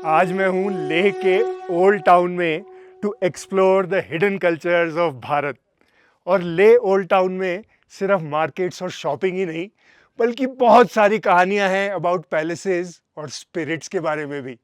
आज मैं हूँ लेह के ओल्ड टाउन में to explore the hidden cultures of Bharat. और लेह ओल्ड टाउन में सिर्फ मार्केट्स और शॉपिंग ही नहीं बल्कि बहुत सारी कहानियाँ हैं अबाउट पैलेसेस और स्पिरिट्स के बारे में भी।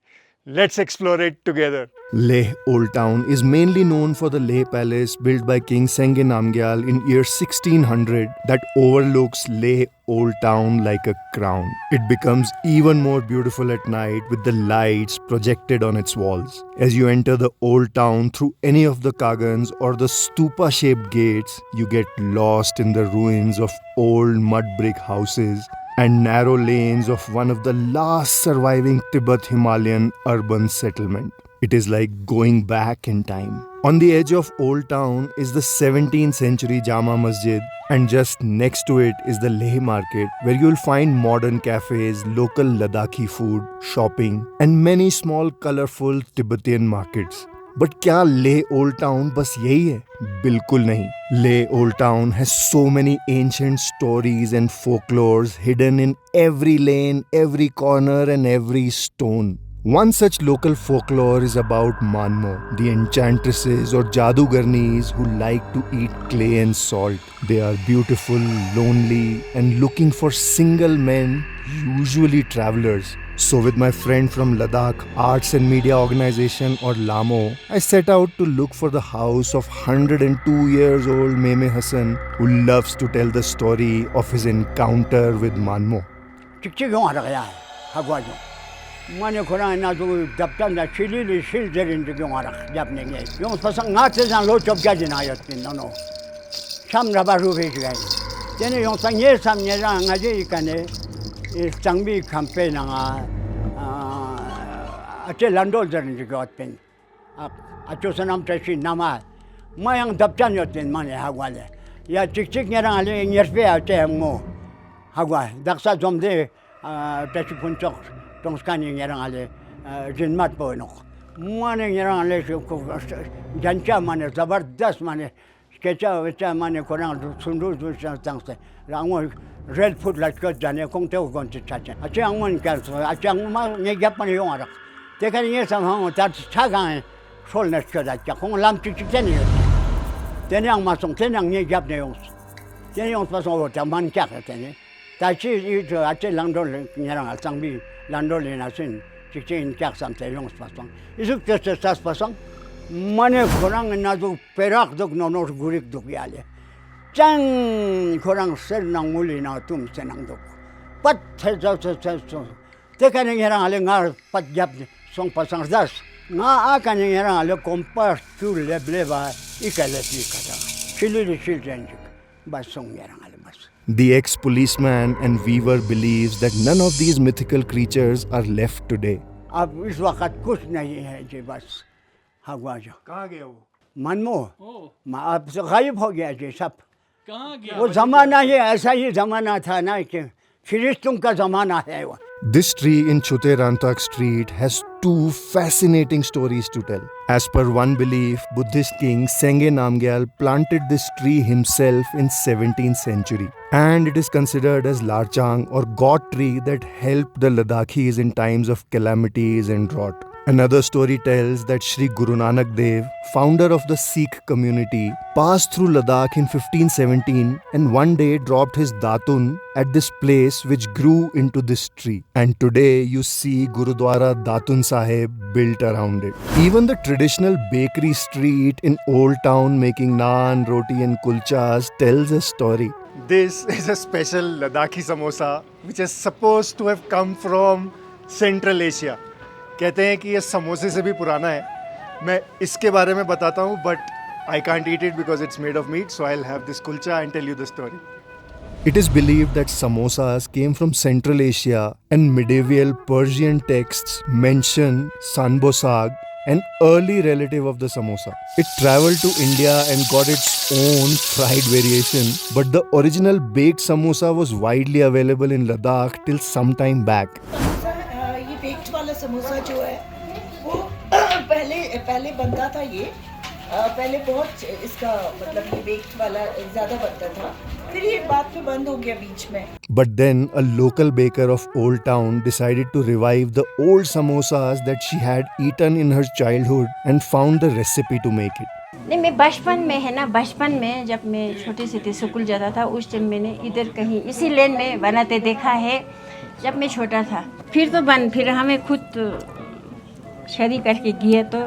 Let's explore it together. Leh Old Town is mainly known for the Leh Palace built by King Senge Namgyal in year 1600 that overlooks Leh Old Town like a crown. It becomes even more beautiful at night with the lights projected on its walls. As you enter the Old Town through any of the kagans or the stupa-shaped gates, you get lost in the ruins of old mud brick houses and narrow lanes of one of the last surviving Tibet Himalayan urban settlement. It is like going back in time. On the edge of Old Town is the 17th century Jama Masjid, and just next to it is the Leh market where you'll find modern cafes, local Ladakhi food, shopping and many small colorful Tibetan markets. But क्या ले old town बस यही है? बिल्कुल नहीं। ले old town has so many ancient stories and folklores hidden in every lane, every corner and every stone. One such local folklore is about Manmo, the enchantresses or jadugarnis who like to eat clay and salt. They are beautiful, lonely and looking for single men, usually travelers. So with my friend from Ladakh Arts and Media Organization or Lamo, I set out to look for the house of 102 years old Meme Hassan who loves to tell the story of his encounter with Manmo. Mane Koran na do daptan da chili li shil derin de gongara yapne nge. Yong pasang ngate zan lo job gaji na yot tin no. Sam ra ba ru ve gai. Tene yong sang ye sam ye ra ngaje ikane is changbi campaign nga ache lando derin de got pen. Acho sanam tashi nama. Mayang daptan yot tin mane hagwale. Ya chik chik nge ra ale ngerpe ate mo. Hagwa daksa jomde tashi punchok Tongskani ngerang ale jinmat po no. Mane ngerang ale jancha mane zabardast mane skecha vecha mane korang sundu tangse. Rango red food like jane kong teo gon chacha. Ache angmon kar achang ma nge japan yong ara. Tekan nge sam hang tat chagang sol na chada cha kong lam chi teni. Tenang masong tenang nge jap ne yong. Teni yong pasong ta man kya teni. Ta chi yu ache langdo ngerang al sangbi Landoli na sin, chikin kyak sam te yong spasang. Isuk te sas pasang, mane korang na do perak dok no gurik dok yale. Chang korang ser nang muli na tum senang dok. Pat te te kan ngerang ale ngar pat jap song pasang das. Nga akan ngerang ale kompas tu lebleva ikale tikata. Chili children bas song ngerang ale bas. The ex-policeman and weaver believes that none of these mythical creatures are left today. अब इस वक्त कुछ नहीं है जी बस हवा जो कहाँ गया वो? मनमो अब तो गायब हो गया जी सब कहाँ गया? वो ज़माना ये ऐसा ही ज़माना था ना कि फिरिश्तों का ज़माना है वो. This tree in Chote Rantak Street has two fascinating stories to tell. As per one belief, Buddhist king Senge Namgyal planted this tree himself in 17th century. And it is considered as Larchang or God tree that helped the Ladakhis in times of calamities and drought. Another story tells that Sri Guru Nanak Dev, founder of the Sikh community, passed through Ladakh in 1517 and one day dropped his datun at this place which grew into this tree. And today you see Gurudwara Datun Sahib built around it. Even the traditional bakery street in Old Town making naan, roti and kulchas tells a story. This is a special Ladakhi samosa which is supposed to have come from Central Asia. कहते हैं कि ये समोसे से भी पुराना है. मैं इसके बारे में बताता हूँ but I can't eat it because it's made of meat, so I'll have this kulcha and tell you the story. It is believed that samosas came from Central Asia and medieval Persian texts mention sanbosag, an early relative of the samosa. It traveled to India and got its own fried variation, but the original baked samosa was widely available in Ladakh till some time back. Baked वाला समोसा जो है वो पहले बनता था ये पहले बहुत इसका मतलब ये बेक वाला ज़्यादा बनता था, फिर ये बाद में बंद हो गया बीच में। But then a local baker of Old Town decided to revive the old samosas that she had eaten in her childhood and found the recipe to make it. नहीं, मैं बचपन में है ना, बचपन में जब मैं छोटी सी थी, स्कूल जाता था, उस टाइम मैंने इधर कहीं इसी लेन में बनाते देखा है जब मैं छोटा था। फिर हमें खुद शादी करके किया तो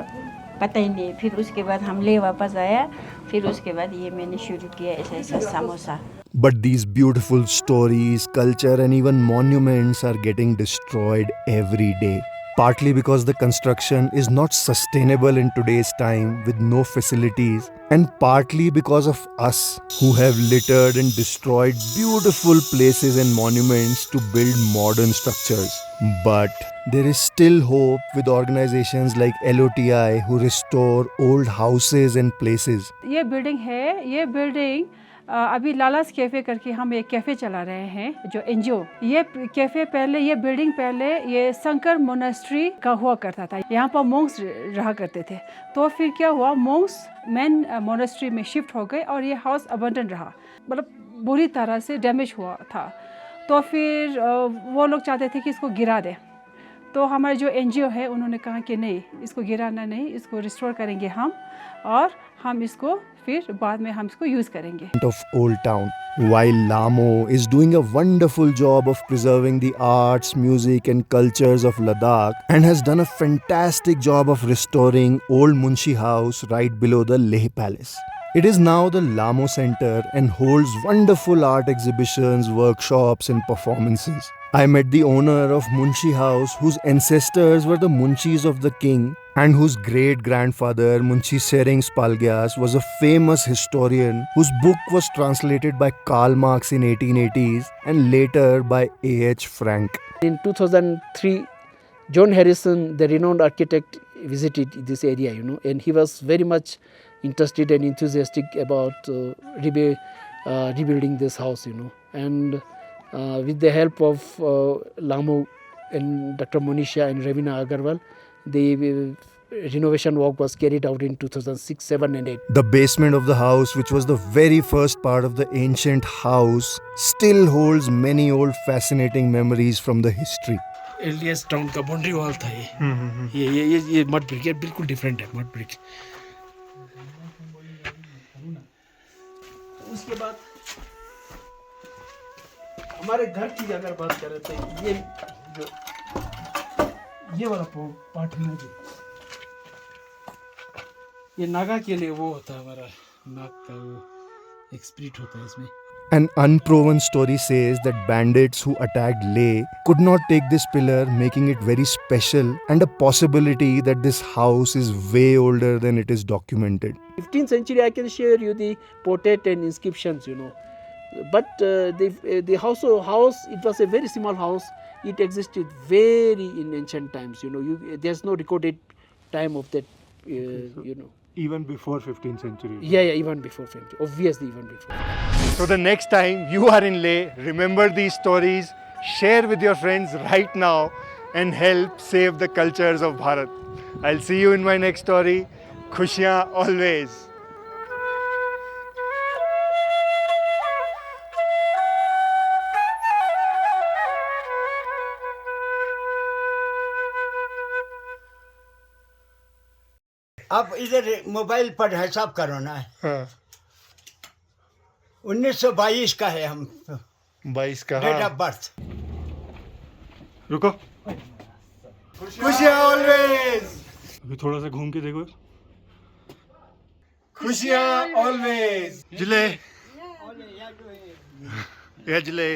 पता ही नहीं। फिर उसके बाद हम ले वापस आया, फिर उसके बाद ये मैंने शुरू किया ऐसा ऐसा samosa. But these beautiful stories, culture and even monuments are getting destroyed every day. Partly because the construction is not sustainable in today's time with no facilities, and partly because of us who have littered and destroyed beautiful places and monuments to build modern structures. But there is still hope with organizations like LOTI who restore old houses and places. ये building है, ये building अभी लालास cafe करके हम एक cafe चला रहे हैं जो एनजीओ। ये कैफ़े पहले, ये बिल्डिंग पहले ये शंकर मोनास्ट्री का हुआ करता था। यहाँ पर मोंक्स रहा करते थे। तो फिर क्या हुआ, मोंक्स मेन मोनास्ट्री में शिफ्ट हो गए और ये हाउस अबंडन रहा, मतलब बुरी तरह से डैमेज हुआ था। तो फिर वो लोग चाहते थे कि इसको गिरा दें। तो हमारे जो एनजीओ है उन्होंने कहा कि नहीं, इसको गिराना नहीं, इसको रिस्टोर करेंगे हम, और हम इसको फिर बाद में हम इसको यूज़ करेंगे। Of Old Town, while Lamo is doing a wonderful job of preserving the arts, music and cultures of Ladakh and has done a fantastic job of restoring old Munshi House right below the Leh Palace. It is now the Lamo Center and holds wonderful art exhibitions, workshops and performances. I met the owner of Munshi House, whose ancestors were the Munshis of the king and whose great-grandfather Munshi Sering Spalgyas was a famous historian whose book was translated by Karl Marx in 1880s and later by A.H. Frank. In 2003, John Harrison, the renowned architect, visited this area, and he was very much interested and enthusiastic about rebuilding this house, and with the help of Lamo and Dr. Monisha and Ravina Agarwal, the renovation work was carried out in 2006, 7 and 8. The basement of the house, which was the very first part of the ancient house, still holds many old fascinating memories from the history. एलियस town का boundary wall था ये mud brick, ये बिल्कुल different है mud brick. उसके बाद हमारे घर की अगर बात करें तो ये वाला पार्ट है ना, जो ये नागा के लिए वो होता है, हमारा नाग का वो एक स्पिरिट होता है इसमें। An unproven story says that bandits who attacked Leh could not take this pillar, making it very special, and a possibility that this house is way older than it is documented. 15th century, I can share you the portrait and inscriptions, But the house, it was a very small house. It existed very in ancient times, There's no recorded time of that, Even before 15th century. Yeah, even before 15th, obviously even before. So the next time you are in Leh, remember these stories, share with your friends right now and help save the cultures of Bharat. I'll see you in my next story. Khushiyan always. अब इधर mobile पर हिसाब करो ना। हाँ। 1922 का है, हम 22 का डेट ऑफ बर्थ। रुको। खुशियाँ ऑलवेज। अभी थोड़ा सा घूम के देखो। खुशियाँ ऑलवेज। जिले। या जिले।